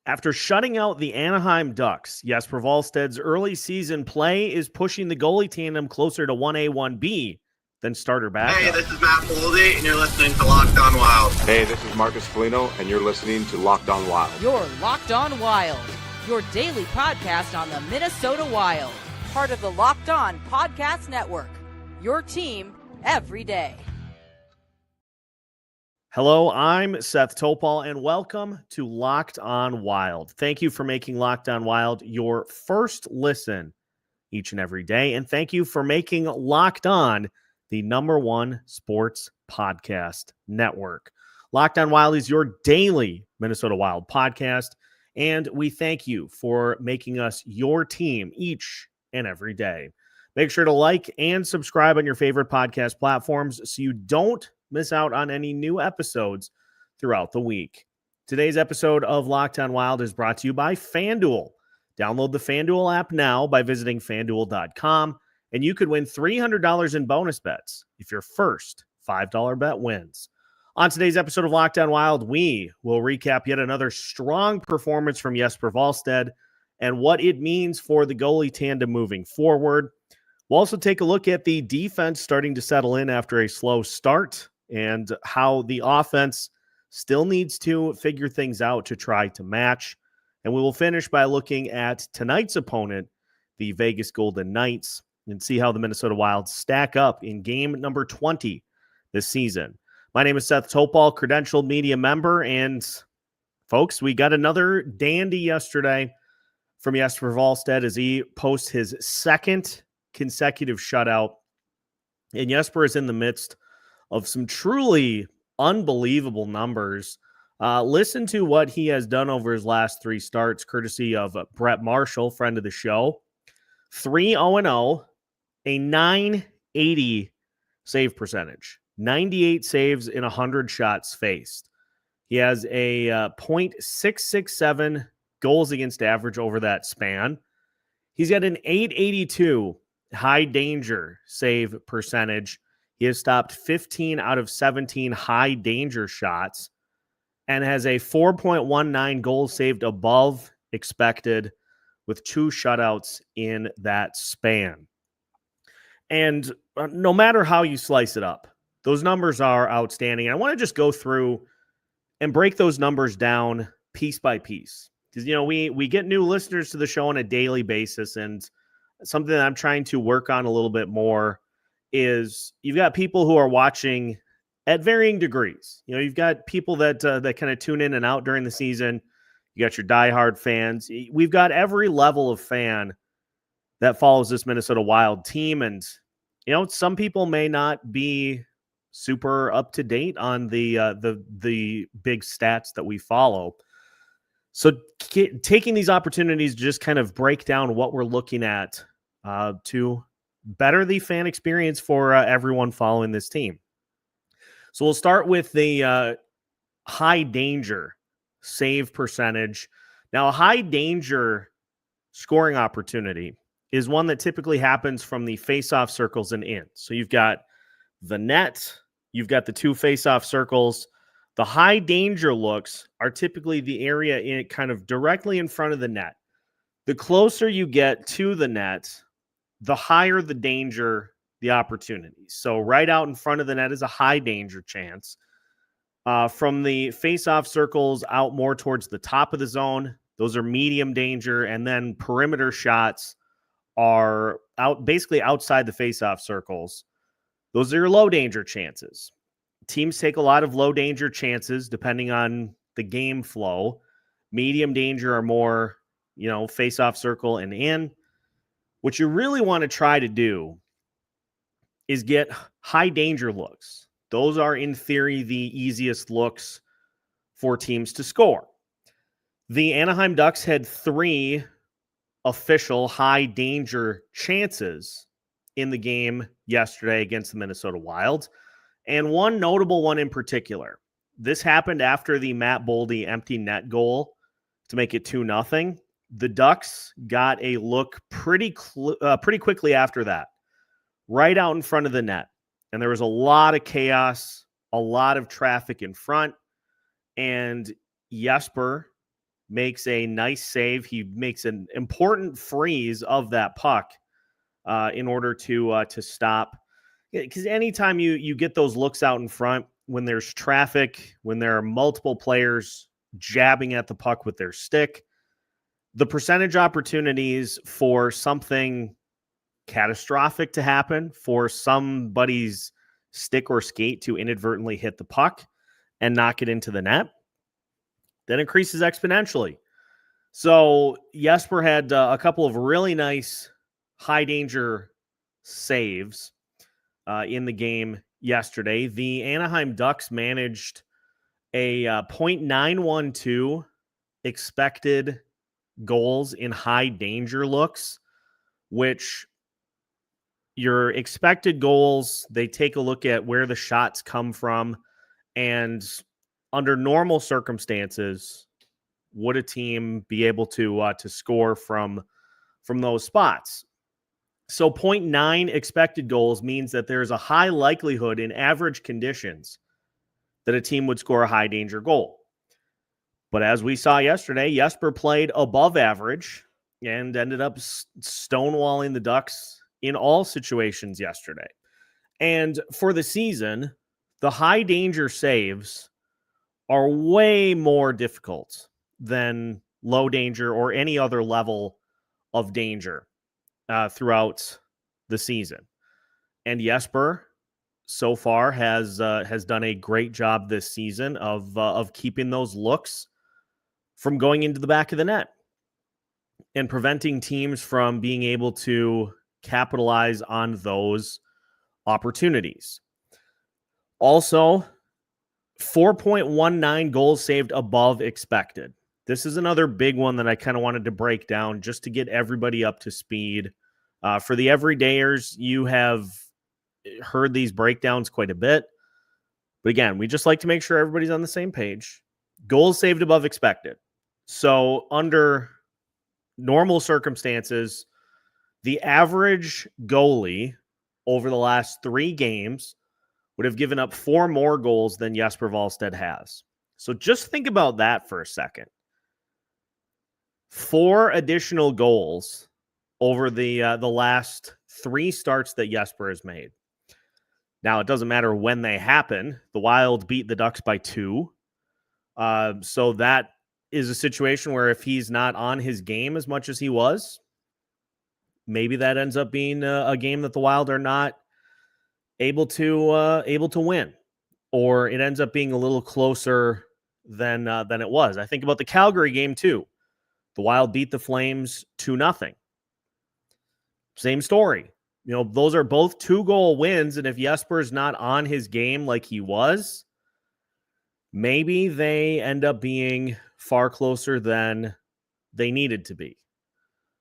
After shutting out the Anaheim Ducks, Jesper Wallstedt's early season play is pushing the goalie tandem closer to 1A, 1B than starter backup. Hey, this is Matt Boldy, and you're listening to Locked On Wild. Hey, this is Marcus Foligno, and you're listening to Locked On Wild. You're Locked On Wild, your daily podcast on the Minnesota Wild. Part of the Locked On Podcast Network, your team every day. Hello, I'm Seth Toupal, and welcome to Locked On Wild. Thank you for making Locked On Wild your first listen each and every day, and thank you for making Locked On the #1 sports podcast network. Locked On Wild is your daily Minnesota Wild podcast, and we thank you for making us your team each and every day. Make sure to like and subscribe on your favorite podcast platforms so you don't miss out on any new episodes throughout the week. Today's episode of Locked On Wild is brought to you by FanDuel. Download the FanDuel app now by visiting FanDuel.com, and you could win $300 in bonus bets if your first $5 bet wins. On today's episode of Locked On Wild, we will recap yet another strong performance from Jesper Wallstedt and what it means for the goalie tandem moving forward. We'll also take a look at the defense starting to settle in after a slow start and how the offense still needs to figure things out to try to match. And we will finish by looking at tonight's opponent, the Vegas Golden Knights, and see how the Minnesota Wild stack up in game number 20 this season. My name is Seth Toupal, credentialed media member, and folks, we got another dandy yesterday from Jesper Wallstedt as he posts his second consecutive shutout. And Jesper is in the midst of some truly unbelievable numbers. Listen to what he has done over his last three starts, courtesy of Brett Marshall, friend of the show. 3-0-0, a .980 save percentage, 98 saves in 100 shots faced. He has a .667 goals against average over that span. He's got an .882 high danger save percentage. He has stopped 15 out of 17 high danger shots and has a 4.19 goals saved above expected with 2 shutouts in that span. And no matter how you slice it up, those numbers are outstanding. I want to just go through and break those numbers down piece by piece. Because, we get new listeners to the show on a daily basis, and something that I'm trying to work on a little bit more is you've got people who are watching at varying degrees. You've got people that kind of tune in and out during the season. You got your diehard fans. We've got every level of fan that follows this Minnesota Wild team. And, some people may not be super up to date on the big stats that we follow. So taking these opportunities to just kind of break down what we're looking at to better the fan experience for everyone following this team. So we'll start with the high danger save percentage. Now, a high danger scoring opportunity is one that typically happens from the face-off circles and in. So you've got the net, you've got the 2 face-off circles. The high danger looks are typically the area in kind of directly in front of the net. The closer you get to the net, the higher the danger, the opportunity. So right out in front of the net is a high danger chance. From the face-off circles out more towards the top of the zone, those are medium danger, and then perimeter shots are basically outside the face-off circles. Those are your low danger chances. Teams take a lot of low danger chances depending on the game flow. Medium danger are more, face-off circle and in. What you really want to try to do is get high danger looks. Those are, in theory, the easiest looks for teams to score. The Anaheim Ducks had 3 official high danger chances in the game yesterday against the Minnesota Wild, and one notable one in particular. This happened after the Matt Boldy empty net goal to make it 2-0. The Ducks got a look pretty quickly after that, right out in front of the net. And there was a lot of chaos, a lot of traffic in front. And Jesper makes a nice save. He makes an important freeze of that puck in order to stop. Because anytime you get those looks out in front, when there's traffic, when there are multiple players jabbing at the puck with their stick, the percentage opportunities for something catastrophic to happen, for somebody's stick or skate to inadvertently hit the puck and knock it into the net, then increases exponentially. So Jesper had a couple of really nice high danger saves in the game yesterday. The Anaheim Ducks managed a .912 expected goals in high danger looks, which your expected goals, they take a look at where the shots come from, and under normal circumstances, would a team be able to score from those spots? So 0.9 expected goals means that there's a high likelihood in average conditions that a team would score a high danger goal. But as we saw yesterday, Jesper played above average and ended up stonewalling the Ducks in all situations yesterday. And for the season, the high danger saves are way more difficult than low danger or any other level of danger throughout the season. And Jesper so far has done a great job this season of keeping those looks from going into the back of the net and preventing teams from being able to capitalize on those opportunities. Also, 4.19 goals saved above expected. This is another big one that I kind of wanted to break down just to get everybody up to speed. For the everydayers, you have heard these breakdowns quite a bit. But again, we just like to make sure everybody's on the same page. Goals saved above expected. So under normal circumstances, the average goalie over the last 3 games would have given up 4 more goals than Jesper Wallstedt has. So just think about that for a second. 4 additional goals over the last 3 starts that Jesper has made. Now, it doesn't matter when they happen. The Wild beat the Ducks by 2. So that is a situation where if he's not on his game as much as he was, maybe that ends up being a game that the Wild are not able to win, or it ends up being a little closer than it was. I think about the Calgary game too. The Wild beat the Flames 2-0. Same story. You know, those are both 2-goal wins, and if Jesper's not on his game like he was, maybe they end up being far closer than they needed to be.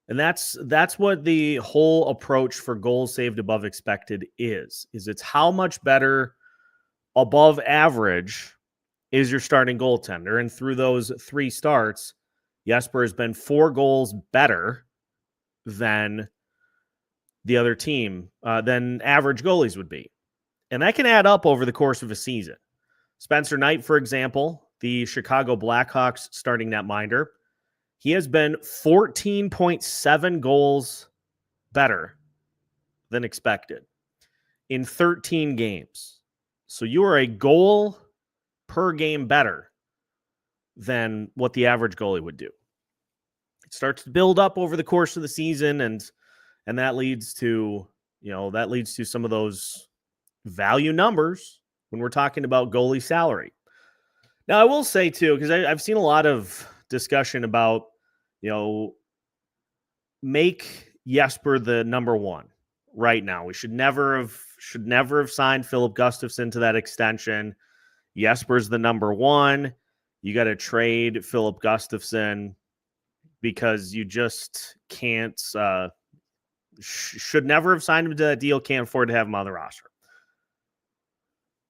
And that's what the whole approach for goals saved above expected is it's how much better above average is your starting goaltender. And through those 3 starts, Jesper has been 4 goals better than the other team, than average goalies would be. And that can add up over the course of a season. Spencer Knight, for example, the Chicago Blackhawks starting netminder, he has been 14.7 goals better than expected in 13 games. So you are a goal per game better than what the average goalie would do. It starts to build up over the course of the season, and that leads to, some of those value numbers when we're talking about goalie salary. Now, I will say too, because I've seen a lot of discussion about, make Jesper the number 1 right now. We should never have signed Filip Gustavsson to that extension. Jesper's the number 1. You got to trade Filip Gustavsson because you just can't. Should never have signed him to that deal. Can't afford to have him on the roster.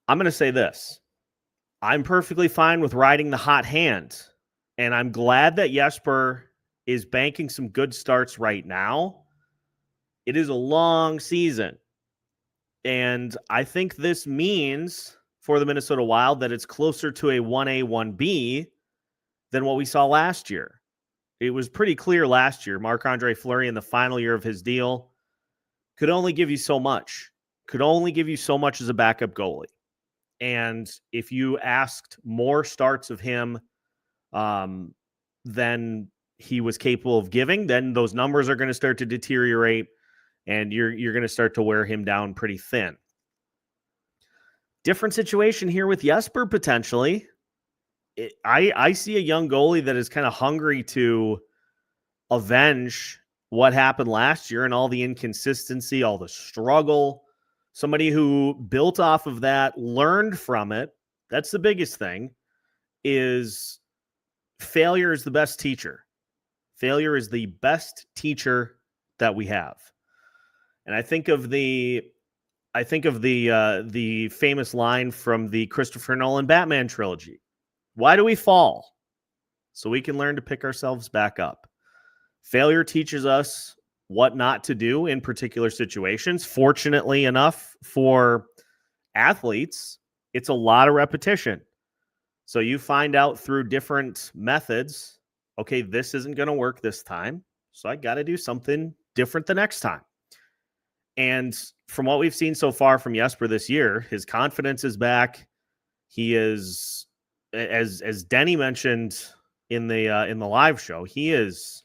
I'm going to say this. I'm perfectly fine with riding the hot hand, and I'm glad that Jesper is banking some good starts right now. It is a long season, and I think this means for the Minnesota Wild that it's closer to a 1A, 1B than what we saw last year. It was pretty clear last year, Marc-Andre Fleury in the final year of his deal could only give you so much, as a backup goalie. And if you asked more starts of him than he was capable of giving, then those numbers are going to start to deteriorate, and you're going to start to wear him down pretty thin. Different situation here with Jesper, potentially. I see a young goalie that is kind of hungry to avenge what happened last year and all the inconsistency, all the struggle. Somebody who built off of that, learned from it. That's the biggest thing, is failure is the best teacher. Failure is the best teacher that we have. And I think of the famous line from the Christopher Nolan Batman trilogy. Why do we fall? So we can learn to pick ourselves back up. Failure teaches us what not to do in particular situations. Fortunately enough for athletes, it's a lot of repetition. So you find out through different methods, okay, this isn't going to work this time, so I got to do something different the next time. And from what we've seen so far from Jesper this year, his confidence is back. He is, as Denny mentioned in the live show, he is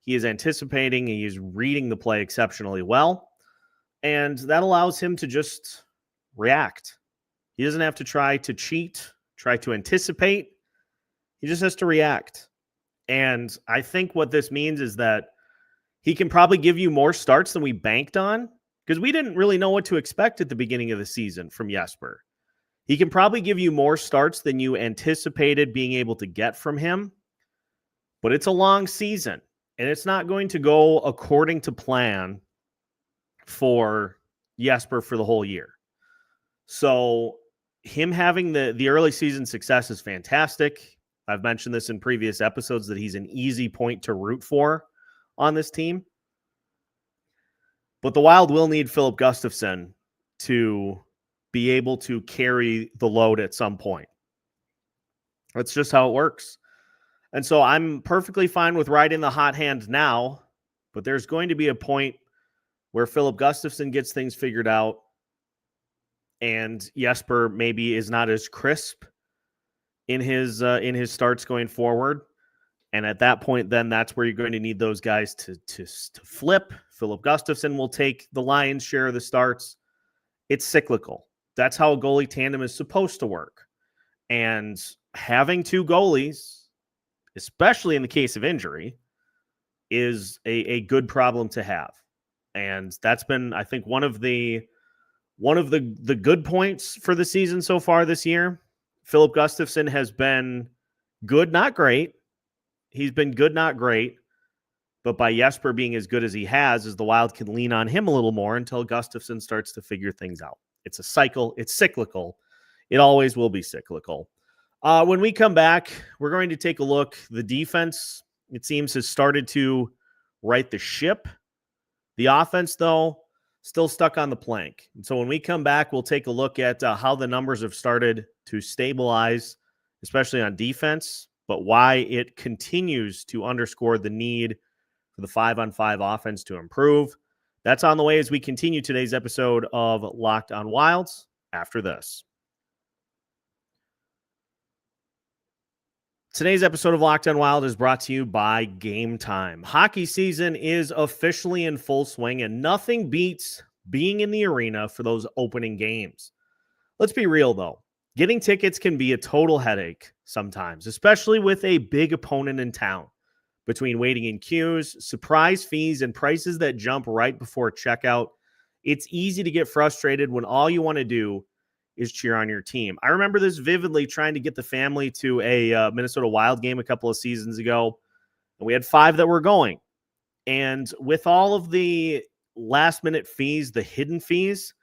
anticipating, he is reading the play exceptionally well, and that allows him to just react. He doesn't have to try to cheat, try to anticipate. He just has to react. And I think what this means is that he can probably give you more starts than we banked on, because we didn't really know what to expect at the beginning of the season from Jesper. He can probably give you more starts than you anticipated being able to get from him, but it's a long season. And it's not going to go according to plan for Jesper for the whole year. So him having the early season success is fantastic. I've mentioned this in previous episodes that he's an easy point to root for on this team. But the Wild will need Filip Gustavsson to be able to carry the load at some point. That's just how it works. And so I'm perfectly fine with riding the hot hand now, but there's going to be a point where Filip Gustavsson gets things figured out and Jesper maybe is not as crisp in his starts going forward. And at that point, then that's where you're going to need those guys to flip. Filip Gustavsson will take the lion's share of the starts. It's cyclical. That's how a goalie tandem is supposed to work. And having two goalies, especially in the case of injury, is a good problem to have. And that's been, I think, one of the good points for the season so far this year. Filip Gustavsson has been good, not great. He's been good, not great. But by Jesper being as good as he has, the Wild can lean on him a little more until Gustavsson starts to figure things out. It's a cycle. It's cyclical. It always will be cyclical. When we come back, we're going to take a look. The defense, it seems, has started to right the ship. The offense, though, still stuck on the plank. And so when we come back, we'll take a look at how the numbers have started to stabilize, especially on defense, but why it continues to underscore the need for the 5-on-5 offense to improve. That's on the way as we continue today's episode of Locked on Wilds after this. Today's episode of Locked on Wild is brought to you by Game Time. Hockey season is officially in full swing, and nothing beats being in the arena for those opening games. Let's be real, though. Getting tickets can be a total headache sometimes, especially with a big opponent in town. Between waiting in queues, surprise fees, and prices that jump right before checkout, it's easy to get frustrated when all you want to do is cheer on your team. I remember this vividly, trying to get the family to a Minnesota Wild game a couple of seasons ago, and we had 5 that were going. And with all of the last-minute fees, the hidden fees,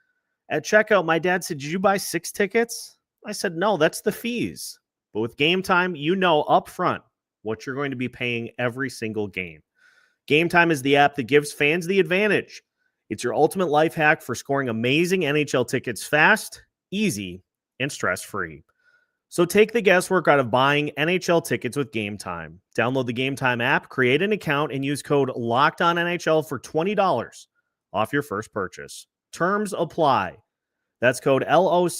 at checkout, my dad said, "Did you buy 6 tickets?" I said, "No, that's the fees." But with Game Time, you know up front what you're going to be paying every single game. Game Time is the app that gives fans the advantage. It's your ultimate life hack for scoring amazing NHL tickets fast, easy, and stress-free. So take the guesswork out of buying NHL tickets with Game Time. Download the Game Time app, create an account, and use code LOCKEDONNHL for $20 off your first purchase. Terms apply. That's code LOCKEDONNHL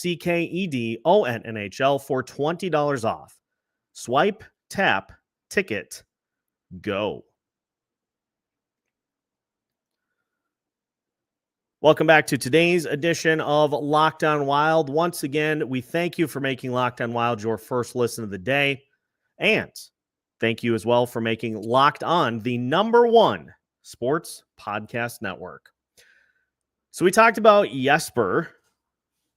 for $20 off. Swipe, tap, ticket, go. Welcome back to today's edition of Locked On Wild. Once again, we thank you for making Locked On Wild your first listen of the day. And thank you as well for making Locked On the #1 sports podcast network. So we talked about Jesper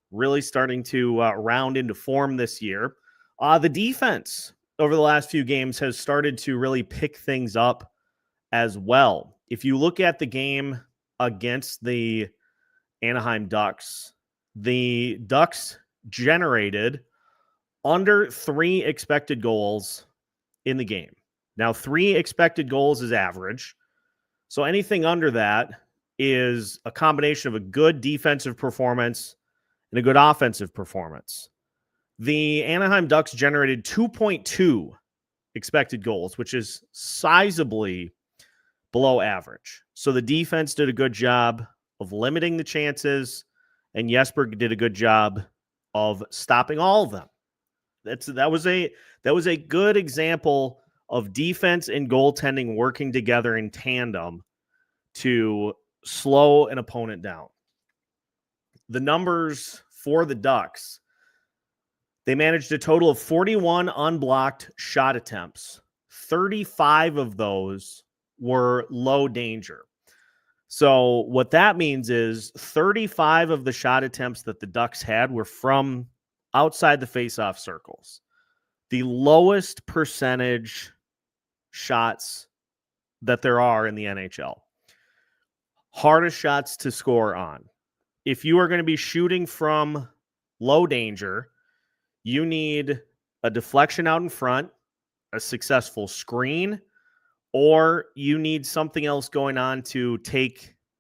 really starting to round into form this year. The defense over the last few games has started to really pick things up as well. If you look at the game against the Anaheim Ducks, the Ducks generated under 3 expected goals in the game. Now, 3 expected goals is average. So anything under that is a combination of a good defensive performance and a good offensive performance. The Anaheim Ducks generated 2.2 expected goals, which is sizably below average. So the defense did a good job of limiting the chances, and Jesper did a good job of stopping all of them. That was a good example of defense and goaltending working together in tandem to slow an opponent down. The numbers for the Ducks, they managed a total of 41 unblocked shot attempts. 35 of those were low danger. So what that means is 35 of the shot attempts that the Ducks had were from outside the faceoff circles. The lowest percentage shots that there are in the NHL. Hardest shots to score on. If you are going to be shooting from low danger, you need a deflection out in front, a successful screen, or you need something else going on to pull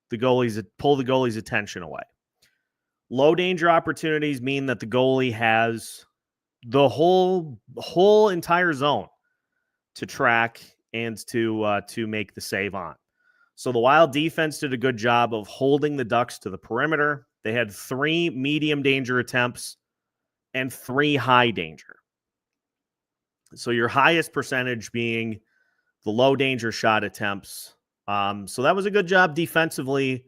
the goalie's attention away. Low danger opportunities mean that the goalie has the whole entire zone to track and to make the save on. So the Wild defense did a good job of holding the Ducks to the perimeter. They had 3 medium danger attempts and 3 high danger. So your highest percentage being the low danger shot attempts. So that was a good job defensively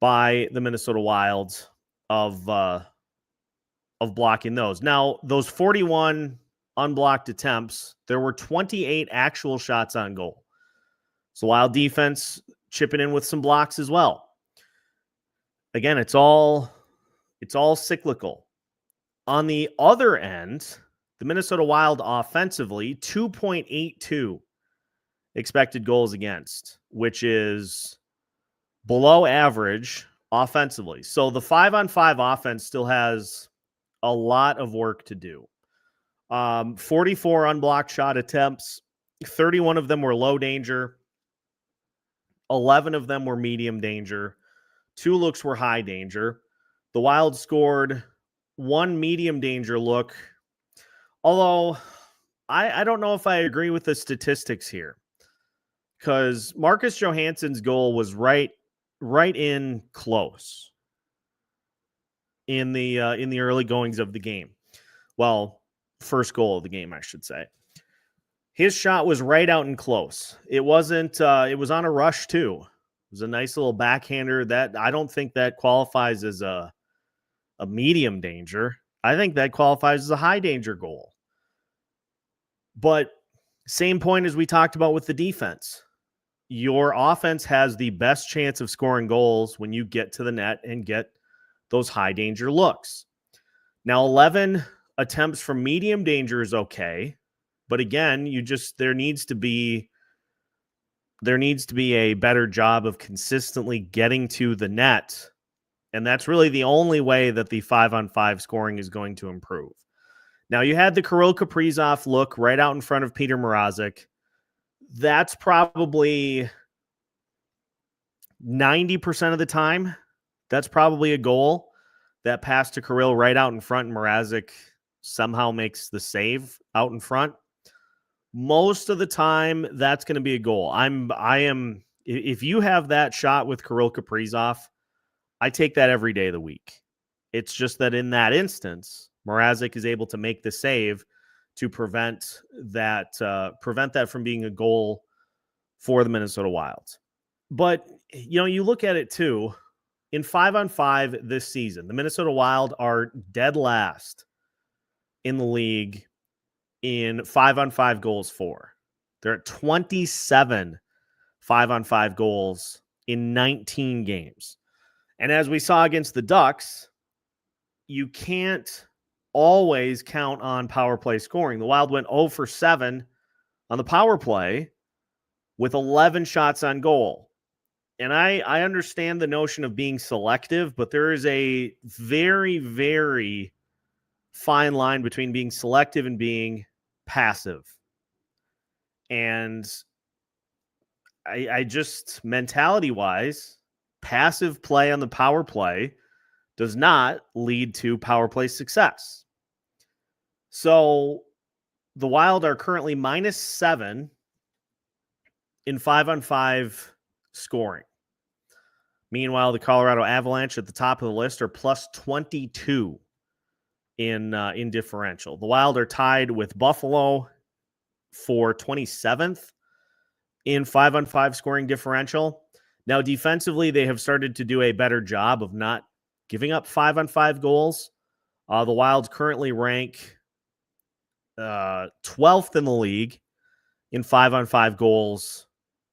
by the Minnesota Wild of blocking those. Now, those 41 unblocked attempts, there were 28 actual shots on goal. So Wild defense chipping in with some blocks as well. Again, it's all cyclical. On the other end, the Minnesota Wild offensively, 2.82 expected goals against, which is below average offensively. So the 5-on-5 offense still has a lot of work to do. 44 unblocked shot attempts, 31 of them were low danger, 11 of them were medium danger, 2 looks were high danger. The Wild scored 1 medium danger look, although I don't know if I agree with the statistics here, because Marcus Johansson's goal was right in close in the early goings of the game. Well, first goal of the game, I should say. His shot was right out and close. It wasn't. It was on a rush too. It was a nice little backhander. That I don't think that qualifies as a medium danger. I think that qualifies as a high danger goal. But same point as we talked about with the defense. Your offense has the best chance of scoring goals when you get to the net and get those high danger looks. Now, 11 attempts from medium danger is okay. But again, there needs to be a better job of consistently getting to the net. And that's really the only way that the 5-on-5 scoring is going to improve. Now, you had the Kirill Kaprizov look right out in front of Peter Mrazek. That's probably 90% of the time. That's probably a goal. That pass to Kirill right out in front, and Mrazek somehow makes the save out in front, most of the time that's going to be a goal. If you have that shot with Kirill Kaprizov, I take that every day of the week. It's just that in that instance, Mrazek is able to make the save to prevent that from being a goal for the Minnesota Wild. But, you look at it too, in 5-on-5 this season, the Minnesota Wild are dead last in the league in 5-on-5 goals for. They're at 27 5-on-5 goals in 19 games. And as we saw against the Ducks, you can't always count on power play scoring. The Wild went 0 for 7 on the power play with 11 shots on goal. And I understand the notion of being selective, but there is a very, very fine line between being selective and being passive. And I just, mentality-wise, passive play on the power play does not lead to power play success. So the Wild are currently -7 in 5-on-5 scoring. Meanwhile, the Colorado Avalanche at the top of the list are +22 in differential. The Wild are tied with Buffalo for 27th in 5-on-5 scoring differential. Now, defensively, they have started to do a better job of not giving up 5-on-5 goals. The Wild currently rank 12th in the league in 5-on-5 goals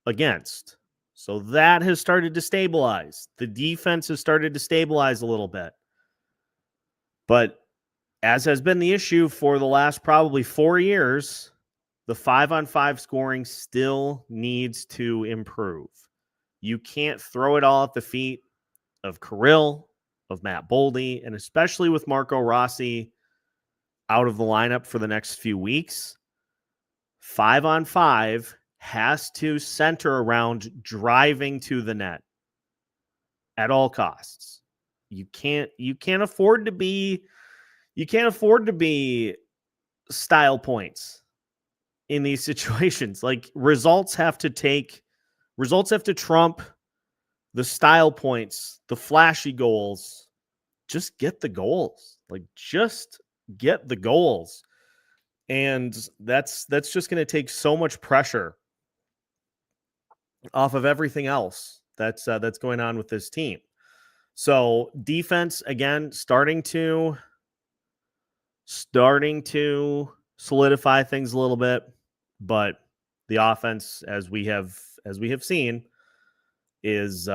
against. So that has started to stabilize. The defense has started to stabilize a little bit. But as has been the issue for the last probably 4 years, the 5-on-5 scoring still needs to improve. You can't throw it all at the feet of Kirill, of Matt Boldy, and especially with Marco Rossi out of the lineup for the next few weeks. 5-on-5 has to center around driving to the net at all costs. You can't afford to be style points in these situations. Like results have to trump the style points, the flashy goals. Just get the goals. Just get the goals. And that's just going to take so much pressure off of everything else that's going on with this team. So defense, again, starting to solidify things a little bit, but the offense, as we have seen, is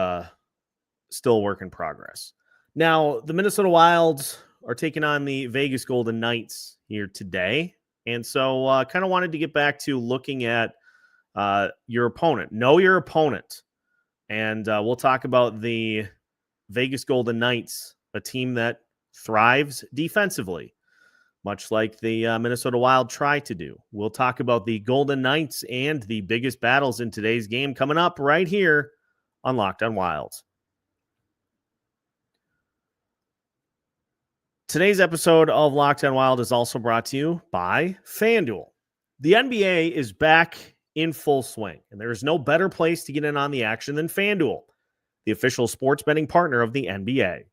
still a work in progress. Now, the Minnesota Wild are taking on the Vegas Golden Knights here today. And so kind of wanted to get back to looking at your opponent. Know your opponent. And we'll talk about the Vegas Golden Knights, a team that thrives defensively, much like the Minnesota Wild try to do. We'll talk about the Golden Knights and the biggest battles in today's game coming up right here on Locked On Wild. Today's episode of Locked On Wild is also brought to you by FanDuel. The NBA is back in full swing, and there is no better place to get in on the action than FanDuel, the official sports betting partner of the NBA.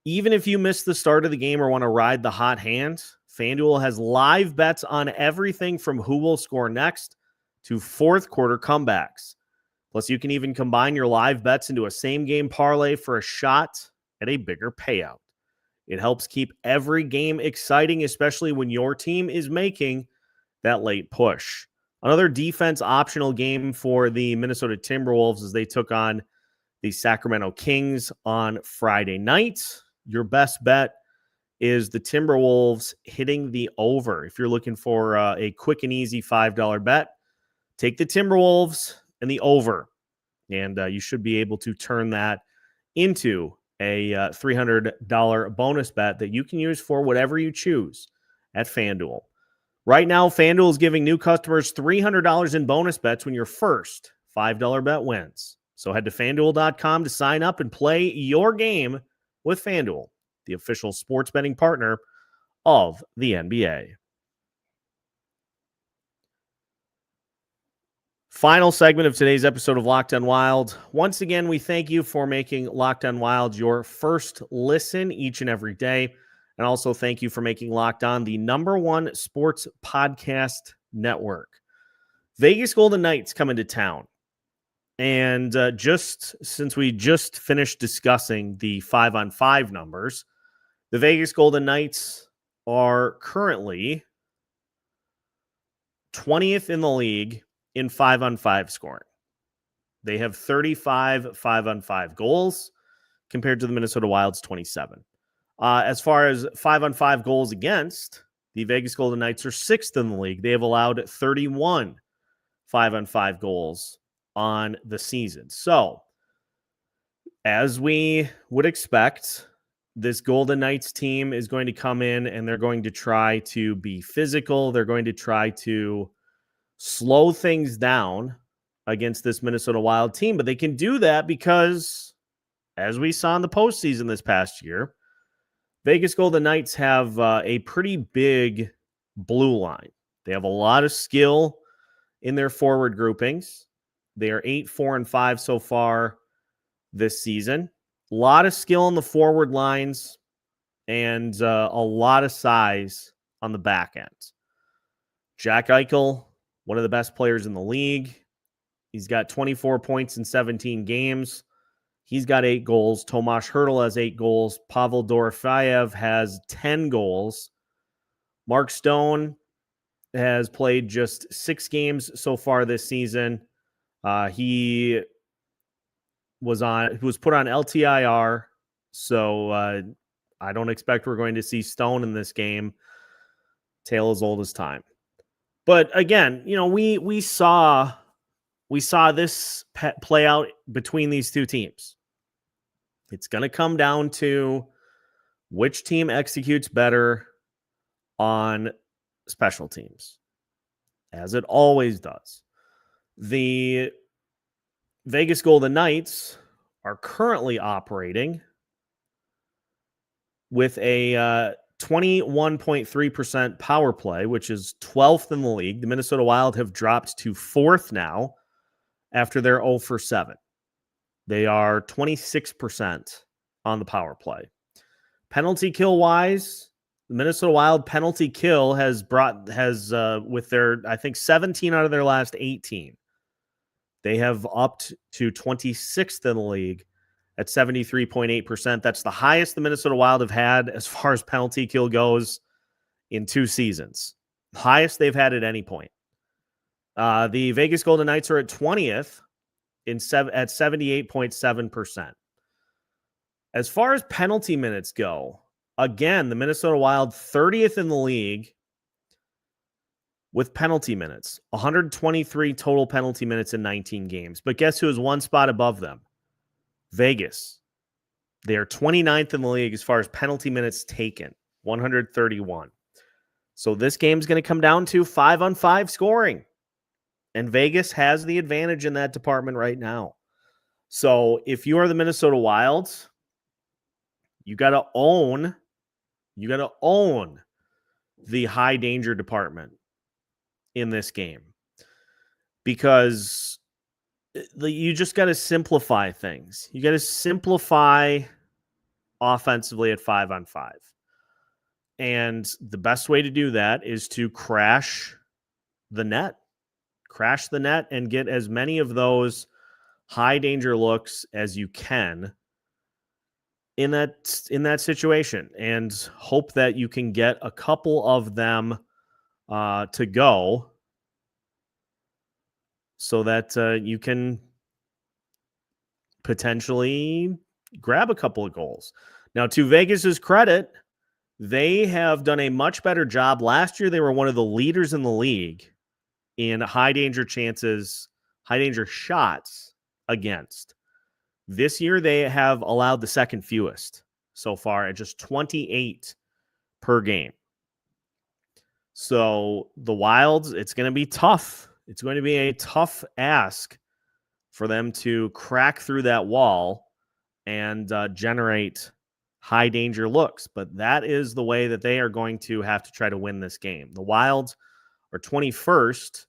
Even if you missed the start of the game or want to ride the hot hand, FanDuel has live bets on everything from who will score next to fourth quarter comebacks. Plus, you can even combine your live bets into a same-game parlay for a shot at a bigger payout. It helps keep every game exciting, especially when your team is making that late push. Another defense optional game for the Minnesota Timberwolves as they took on the Sacramento Kings on Friday night. Your best bet is the Timberwolves hitting the over. If you're looking for a quick and easy $5 bet, take the Timberwolves and the over. And you should be able to turn that into a $300 bonus bet that you can use for whatever you choose at FanDuel. Right now, FanDuel is giving new customers $300 in bonus bets when your first $5 bet wins. So head to FanDuel.com to sign up and play your game with FanDuel, the official sports betting partner of the NBA. Final segment of today's episode of Locked On Wild. Once again, we thank you for making Locked On Wild your first listen each and every day. And also thank you for making Locked On the #1 sports podcast network. Vegas Golden Knights come into town. And just since we just finished discussing the 5-on-5 numbers, the Vegas Golden Knights are currently 20th in the league in 5-on-5 scoring. They have 35 5-on-5 goals compared to the Minnesota Wild's 27. As far as 5-on-5 goals against, the Vegas Golden Knights are 6th in the league. They have allowed 31 5-on-5 goals on the season. So, as we would expect, this Golden Knights team is going to come in and they're going to try to be physical. They're going to try to slow things down against this Minnesota Wild team. But they can do that because, as we saw in the postseason this past year, Vegas Golden Knights have a pretty big blue line. They have a lot of skill in their forward groupings. They are 8-4-5 so far this season. A lot of skill in the forward lines and a lot of size on the back end. Jack Eichel, one of the best players in the league. He's got 24 points in 17 games. He's got 8 goals. Tomas Hertl has 8 goals. Pavel Dorofeyev has 10 goals. Mark Stone has played just 6 games so far this season. He was put on LTIR, so I don't expect we're going to see Stone in this game. Tale as old as time. But again, we saw this play out between these two teams. It's going to come down to which team executes better on special teams, as it always does. The Vegas Golden Knights are currently operating with a 21.3% power play, which is 12th in the league. The Minnesota Wild have dropped to 4th now after their 0-for-7. They are 26% on the power play. Penalty kill wise, the Minnesota Wild penalty kill has with their, I think, 17 out of their last 18. They have upped to 26th in the league at 73.8%. That's the highest the Minnesota Wild have had as far as penalty kill goes in 2 seasons. Highest they've had at any point. The Vegas Golden Knights are at 20th at 78.7%. As far as penalty minutes go, again, the Minnesota Wild 30th in the league with penalty minutes. 123 total penalty minutes in 19 games. But guess who is one spot above them? Vegas. They are 29th in the league as far as penalty minutes taken. 131. So this game is going to come down to 5-on-5 scoring. And Vegas has the advantage in that department right now. So if you are the Minnesota Wild, you got to own the high danger department in this game, because you just got to simplify things. You got to simplify offensively at 5-on-5. And the best way to do that is to crash the net and get as many of those high danger looks as you can in that situation, and hope that you can get a couple of them to go so that you can potentially grab a couple of goals. Now, to Vegas's credit, they have done a much better job. Last year, they were one of the leaders in the league in high danger chances, high danger shots against. This year, they have allowed the second fewest so far at just 28 per game. So the Wilds, it's going to be tough. It's going to be a tough ask for them to crack through that wall and generate high danger looks, but that is the way that they are going to have to try to win this game. The Wild are 21st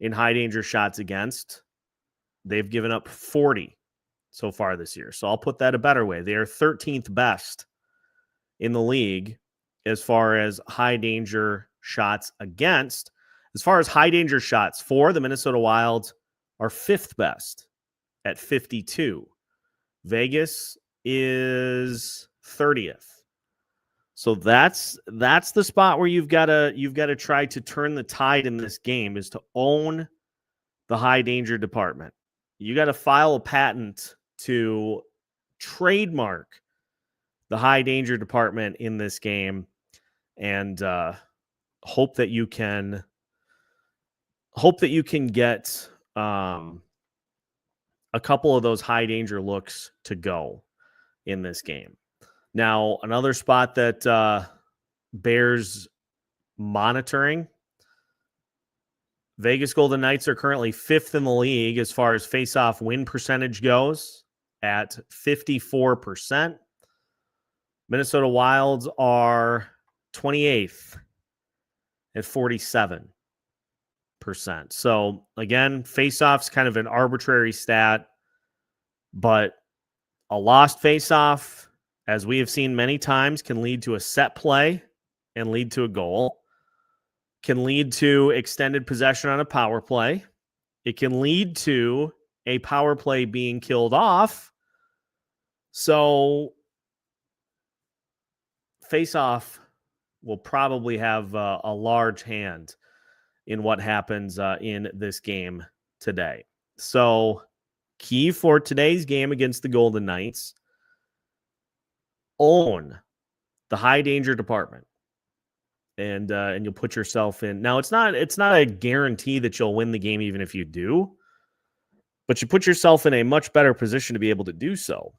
in high danger shots against. They've given up 40 so far this year. So I'll put that a better way. They are 13th best in the league as far as high danger shots against. As far as high danger shots for, the Minnesota Wild are 5th best at 52. Vegas is 30th. So that's the spot where you've got to try to turn the tide in this game, is to own the high danger department. You got to file a patent to trademark the high danger department in this game, and hope that you can get a couple of those high danger looks to go in this game. Now, another spot that bears monitoring, Vegas Golden Knights are currently 5th in the league as far as face-off win percentage goes at 54%. Minnesota Wilds are 28th at 47%. So, again, face-off's kind of an arbitrary stat, but a lost face-off, as we have seen many times, can lead to a set play and lead to a goal. Can lead to extended possession on a power play. It can lead to a power play being killed off. So face-off will probably have a large hand in what happens in this game today. So key for today's game against the Golden Knights, own the high danger department. And you'll put yourself in. Now, it's not a guarantee that you'll win the game even if you do, but you put yourself in a much better position to be able to do so.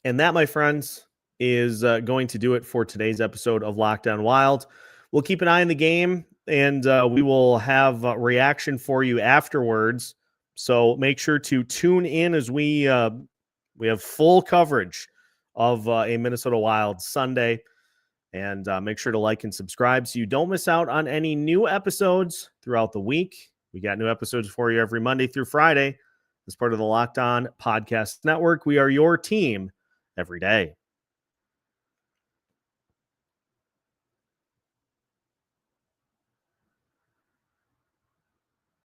And that, my friends, is going to do it for today's episode of Locked On Wild. We'll keep an eye on the game, and we will have a reaction for you afterwards. So make sure to tune in as we have full coverage of a Minnesota Wild Sunday. And make sure to like and subscribe so you don't miss out on any new episodes throughout the week. We got new episodes for you every Monday through Friday as part of the Locked On Podcast Network. We are your team every day.